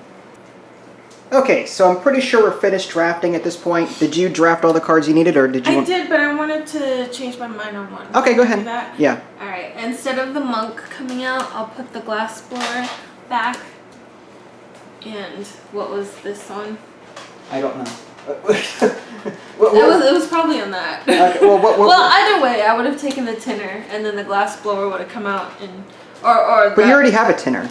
Okay, so I'm pretty sure we're finished drafting at this point. Did you draft all the cards you needed, or did you? I did, but I wanted to change my mind on one. Okay, go Can I ahead. do that? Yeah. All right. Instead of the monk coming out, I'll put the glass blower back. And what was this on? I don't know. It was probably on that. Okay, well, well, either way, I would have taken the tinner, and then the glass blower would have come out and or. But you already have a tinner.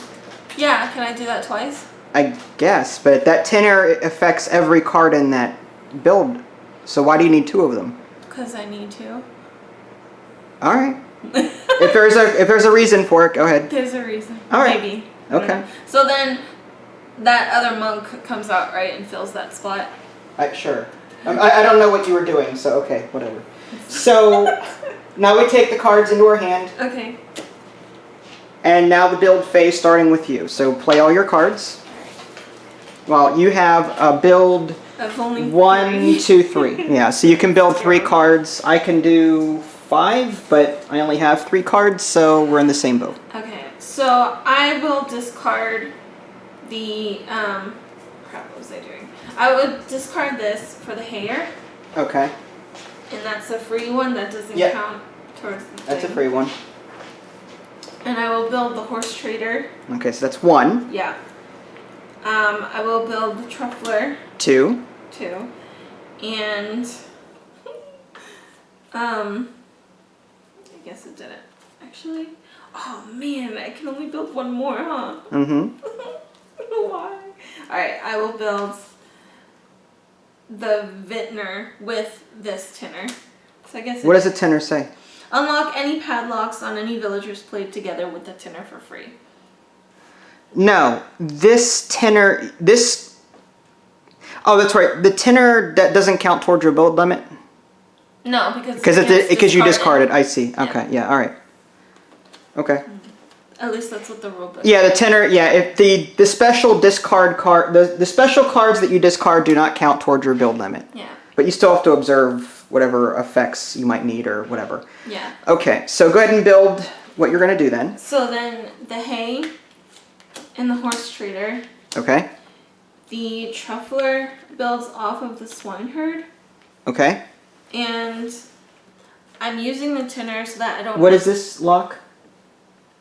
Yeah, can I do that twice? I guess, but that tinner affects every card in that build. So why do you need two of them? Because I need to. All right. if there's a reason for it, go ahead. There's a reason. All right. Maybe. Okay. So then, that other monk comes out, right, and fills that spot. Sure. I don't know what you were doing, so okay, whatever. So now we take the cards into our hand. Okay. And now the build phase, starting with you. So play all your cards. Well, you have a build Of only 1, three. 2, 3. Yeah, so you can build 3 cards. I can do 5, but I only have 3 cards, so we're in the same boat. Okay, so I will discard the crap. What was I doing? I would discard this for the hair, Okay, and that's a free one that doesn't Yep. count towards the that's a thing. free one. And I will build the horse trader. Okay, so that's 1, Yeah. I will build the truffler 2. too, and I guess it didn't actually. Oh man, I can only build one more, huh? Mm-hmm. I don't know why. All right, I will build the vintner with this tinner. So I guess. What does a tinner say? Unlock any padlocks on any villagers played together with the tinner for free. No, this tinner, this... Oh, that's right. The tinner that doesn't count towards your build limit? No, because Because you discarded. I see. Okay, yeah, all right. Okay. At least that's what the rule book. Yeah, the tinner, yeah, if the special discard card, the special cards that you discard do not count towards your build limit. Yeah. But you still have to observe whatever effects you might need or whatever. Yeah. Okay, so go ahead and build what you're going to do then. So then the hay and the horse trader. Okay. The truffler builds off of the swineherd. Okay. And I'm using the tinner so that I don't... What is this lock?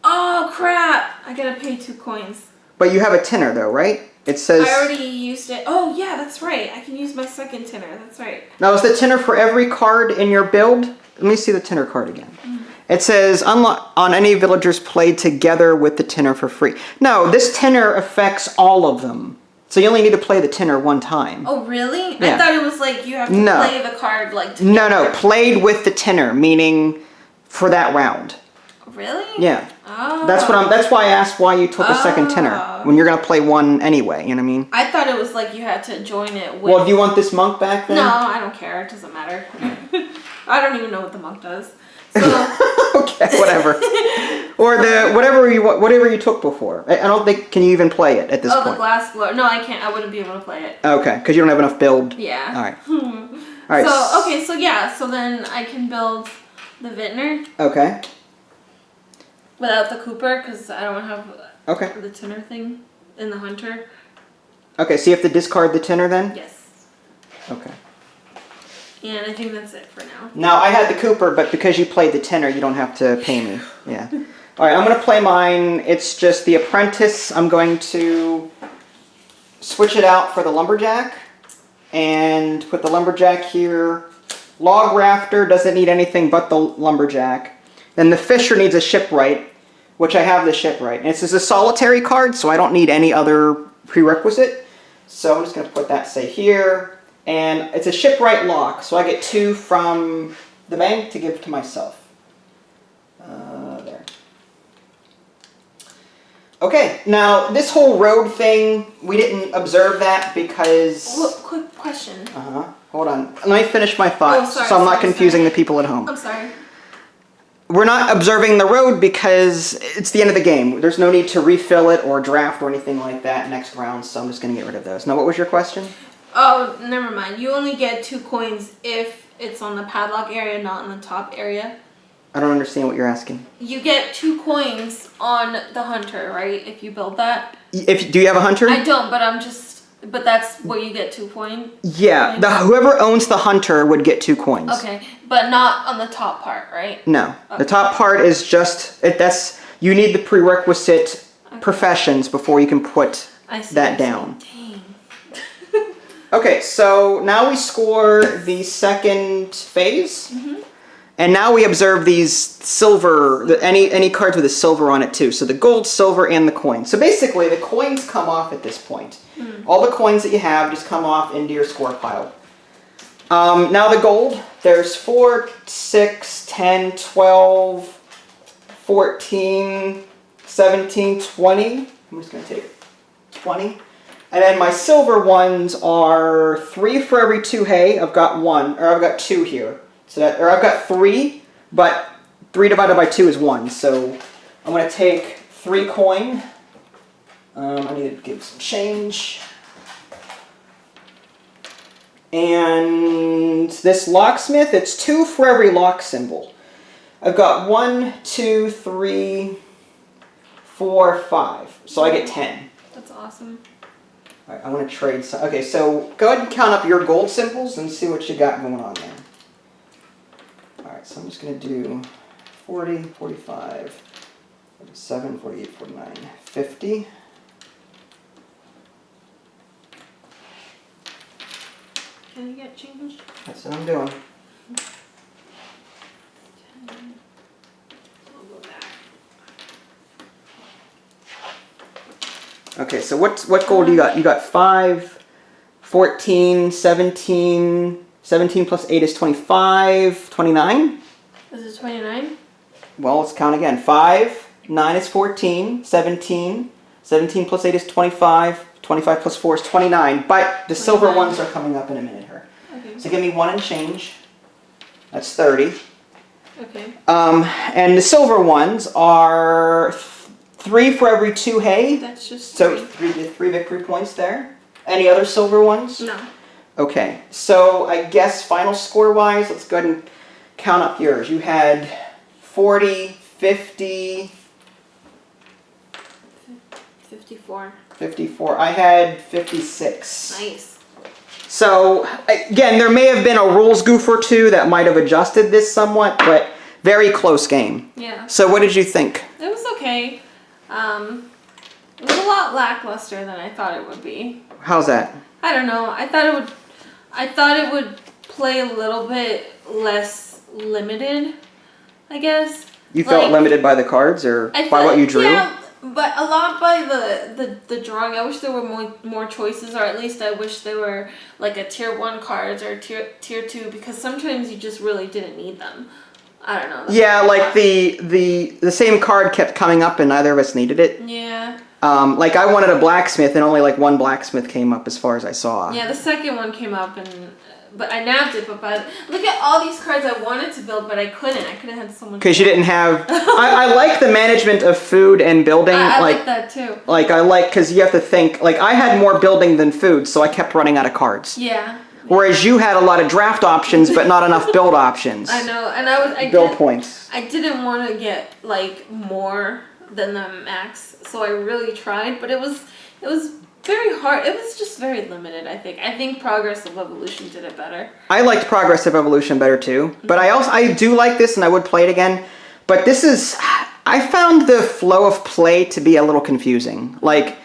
Oh, crap! I gotta pay 2 coins. But you have a tinner though, right? It says... I already used it. Oh, yeah, that's right. I can use my second tinner. That's right. Now, is the tinner for every card in your build? Let me see the tinner card again. It says, unlock on any villagers played together with the tinner for free. No, this tinner affects all of them. So you only need to play the tinner one time. Oh, really? Yeah. I thought it was like you have to No. play the card like together. No, played with the tinner, meaning for that round. Really? Yeah. Oh. That's why I asked why you took a second tinner when you're gonna play one anyway, you know what I mean? I thought it was like you had to join it with... Well, do you want this monk back then? No, I don't care. It doesn't matter. I don't even know what the monk does. So... Okay, whatever. Or the whatever you took before. I don't think, can you even play it at this point? Oh, the glass blower. No, I can't. I wouldn't be able to play it. Okay, because you don't have enough build. Yeah. All right. All right. So okay, so yeah, so then I can build the vintner Okay. without the Cooper because I don't have Okay. the tinner thing in the hunter. Okay, so you have to discard the tinner then? Yes. Okay. And I think that's it for now. Now, I had the Cooper, but because you played the tinner, you don't have to pay me. Yeah. All right, I'm going to play mine. It's just the Apprentice. I'm going to switch it out for the Lumberjack and put the Lumberjack here. Log Rafter doesn't need anything but the Lumberjack. Then the Fisher needs a Shipwright, which I have the Shipwright. And this is a solitary card, so I don't need any other prerequisite. So I'm just going to put that, say, here. And it's a Shipwright lock, so I get 2 from the bank to give to myself. There. Okay, now this whole road thing, we didn't observe that because... Well, quick question. Hold on. Let me finish my thought so I'm not confusing the people at home. I'm sorry. We're not observing the road because it's the end of the game. There's no need to refill it or draft or anything like that next round, so I'm just going to get rid of those. Now, what was your question? Oh, never mind. You only get 2 coins if it's on the padlock area, not in the top area. I don't understand what you're asking. You get 2 coins on the hunter, right? If you build that. Do you have a hunter? I don't, but that's where you get 2 coins. Yeah, whoever owns the hunter would get 2 coins. Okay, but not on the top part, right? No, okay. The top part is just you need the prerequisite professions before you can put that down. Dang. Okay, so now we score the second phase. And now we observe these silver, any cards with a silver on it too. So the gold, silver, and the coin. So basically the coins come off at this point. All the coins that you have just come off into your score pile. Now the gold, there's 4, 6, 10, 12, 14, 17, 20. I'm just going to take 20. And then my silver ones are 3 for every 2 hay. I've got 2 here. So I've got 3, but 3 divided by 2 is 1. So I'm going to take 3 coin. I need to give some change. And this locksmith, it's 2 for every lock symbol. I've got 1, 2, 3, 4, 5. So I get 10. That's awesome. All right, I want to trade some. Okay, so go ahead and count up your gold symbols and see what you got going on there. Alright, so I'm just going to do 40, 45, 47, 48, 49, 50. Can you get changed? That's what I'm doing. I'll go back. Okay, so what gold do you got? You got 5, 14, 17... 17 plus 8 is 25, 29? Is it 29? Well, let's count again. 5, 9 is 14, 17, 17 plus 8 is 25, 25 plus 4 is 29. But the silver ones are coming up in a minute here. Okay. So give me 1 and change. That's 30. Okay. And the silver ones are 3 for every 2 hay. That's just 3. So 3 victory points there. Any other silver ones? No. Okay, so I guess final score-wise, let's go ahead and count up yours. You had 40, 50... 54. 54. I had 56. Nice. So, again, there may have been a rules goof or two that might have adjusted this somewhat, but very close game. Yeah. So what did you think? It was okay. It was a lot lackluster than I thought it would be. How's that? I don't know. I thought it would play a little bit less limited, I guess. You felt limited by the cards or by what you drew? Yeah, but a lot by the drawing. I wish there were more choices, or at least I wish there were like a tier 1 cards or tier 2, because sometimes you just really didn't need them. I don't know. Yeah, like the same card kept coming up and neither of us needed it. Yeah. Like I wanted a blacksmith and only like 1 blacksmith came up as far as I saw. Yeah, the second one came up but I nabbed it. But look at all these cards I wanted to build, but I couldn't. I could have had someone. Because you didn't have. I like the management of food and building. I like that too. Like because you have to think. Like I had more building than food, so I kept running out of cards. Yeah. Whereas you had a lot of draft options, but not enough build options. I know, and I build points. I didn't want to get like more than the max, so I really tried, but it was very hard. It was just very limited, I think. I think Progressive Evolution did it better. I liked Progressive Evolution better too, but I do like this and I would play it again, but this is, I found the flow of play to be a little confusing. Like,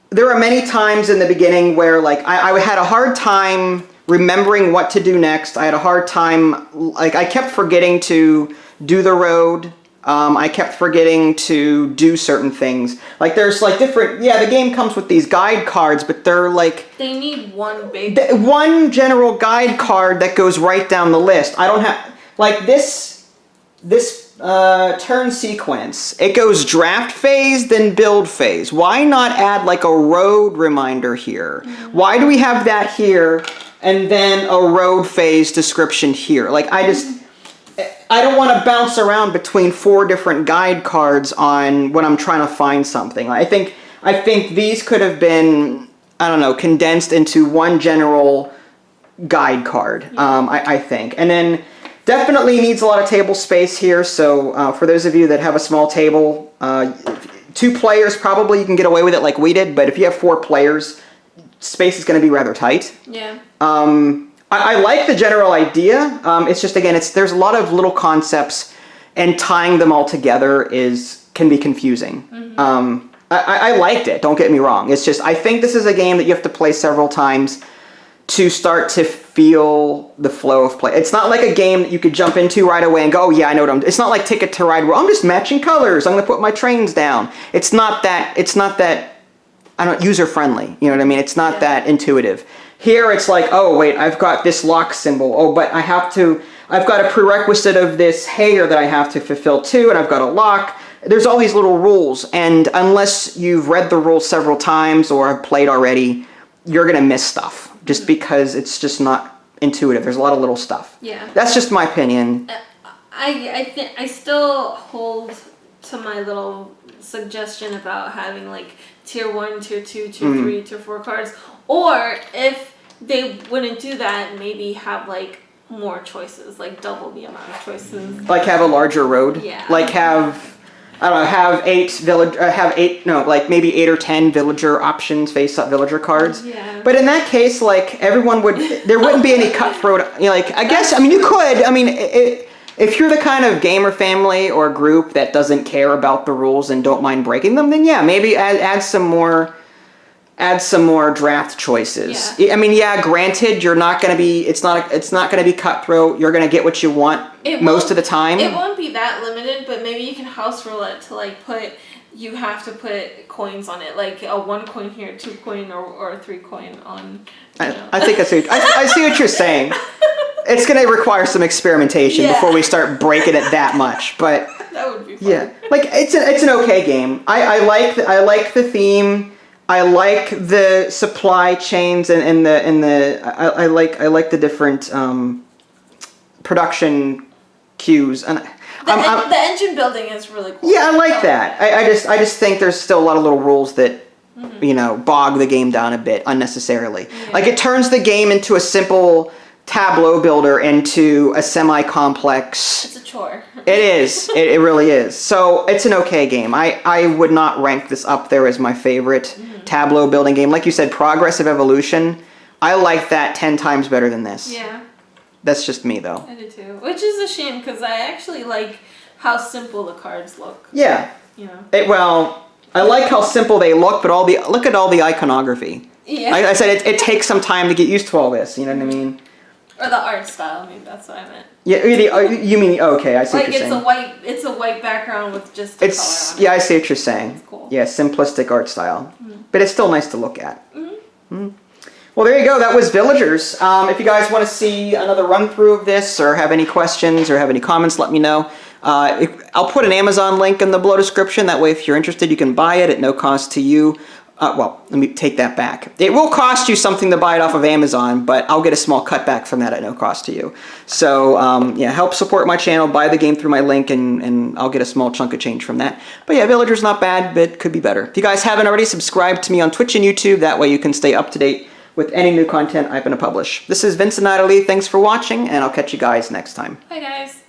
there were many times in the beginning where like I had a hard time remembering what to do next. I had a hard time, like I kept forgetting to do the road. I kept forgetting to do certain things. Like there's like different, the game comes with these guide cards, but they're like... They need one big... One general guide card that goes right down the list. I don't have... Like this turn sequence, it goes draft phase, then build phase. Why not add like a road reminder here? Mm-hmm. Why do we have that here and then a road phase description here? Like I don't want to bounce around between 4 different guide cards on when I'm trying to find something. I think these could have been I don't know, condensed into one general guide card, I think. And then definitely needs a lot of table space here, so for those of you that have a small table, 2 players probably you can get away with it like we did, but if you have 4 players, space is going to be rather tight. Yeah. I like the general idea. It's just, again, there's a lot of little concepts, and tying them all together can be confusing. Mm-hmm. I liked it, don't get me wrong. It's just, I think this is a game that you have to play several times to start to feel the flow of play. It's not like a game that you could jump into right away and go, oh yeah, I know what I'm doing. It's not like Ticket to Ride where I'm just matching colors. I'm going to put my trains down. It's not that, I don't know, user-friendly. You know what I mean? It's not that intuitive. Here it's like, oh wait, I've got this lock symbol. Oh, but I've got a prerequisite of this hair that I have to fulfill too, and I've got a lock. There's all these little rules, and unless you've read the rules several times or have played already, you're going to miss stuff just because it's just not intuitive. There's a lot of little stuff. Yeah. That's just my opinion. I still hold to my little suggestion about having like tier 1, tier 2, tier 3, tier 4 cards. Or if they wouldn't do that, maybe have like more choices, like double the amount of choices. Like have a larger road? Yeah. Like have, I don't know, like maybe 8 or 10 villager options, face-up villager cards. Yeah. But in that case, like there wouldn't be any cutthroat, you know, like, I guess, I mean, you could, I mean, if you're the kind of gamer family or group that doesn't care about the rules and don't mind breaking them, then yeah, maybe add some more draft choices. Yeah. I mean, yeah, granted, you're not going to be, it's not going to be cutthroat. You're going to get what you want most of the time. It won't be that limited, but maybe you can house rule it to like you have to put coins on it, like a 1 coin here, 2 coin, or a 3 coin on. I think I see what you're saying. It's going to require some experimentation before we start breaking it that much, but that would be fun. Yeah, like it's an okay game. I like the theme. I like the supply chains and I like the different production queues, and the engine building is really cool. Yeah, I like that. I just think there's still a lot of little rules that bog the game down a bit unnecessarily. Yeah. Like it turns the game into a simple tableau builder into a semi-complex. It's a chore. It is. It really is. So it's an okay game. I would not rank this up there as my favorite tableau building game. Like you said, Progressive Evolution. I like that 10 times better than this. Yeah. That's just me, though. I do too. Which is a shame because I actually like how simple the cards look. Yeah. You know. I like how simple they look, but look at all the iconography. Yeah. Like I said, it takes some time to get used to all this. You know what I mean? Or the art style, maybe that's what I meant. Yeah, you mean, okay, I see what you're saying. Like it's a white background with just a color on it. Yeah, I see what you're saying. It's cool. Yeah, simplistic art style. But it's still nice to look at. Well, there you go. That was Villagers. If you guys want to see another run-through of this or have any questions or have any comments, let me know. I'll put an Amazon link in the below description. That way, if you're interested, you can buy it at no cost to you. Well, let me take that back. It will cost you something to buy it off of Amazon, but I'll get a small cutback from that at no cost to you. So, yeah, help support my channel, buy the game through my link, and I'll get a small chunk of change from that. But yeah, Villager's not bad, but could be better. If you guys haven't already, subscribe to me on Twitch and YouTube. That way you can stay up to date with any new content I'm going to publish. This is Vincent Natalie. Thanks for watching, and I'll catch you guys next time. Bye, guys.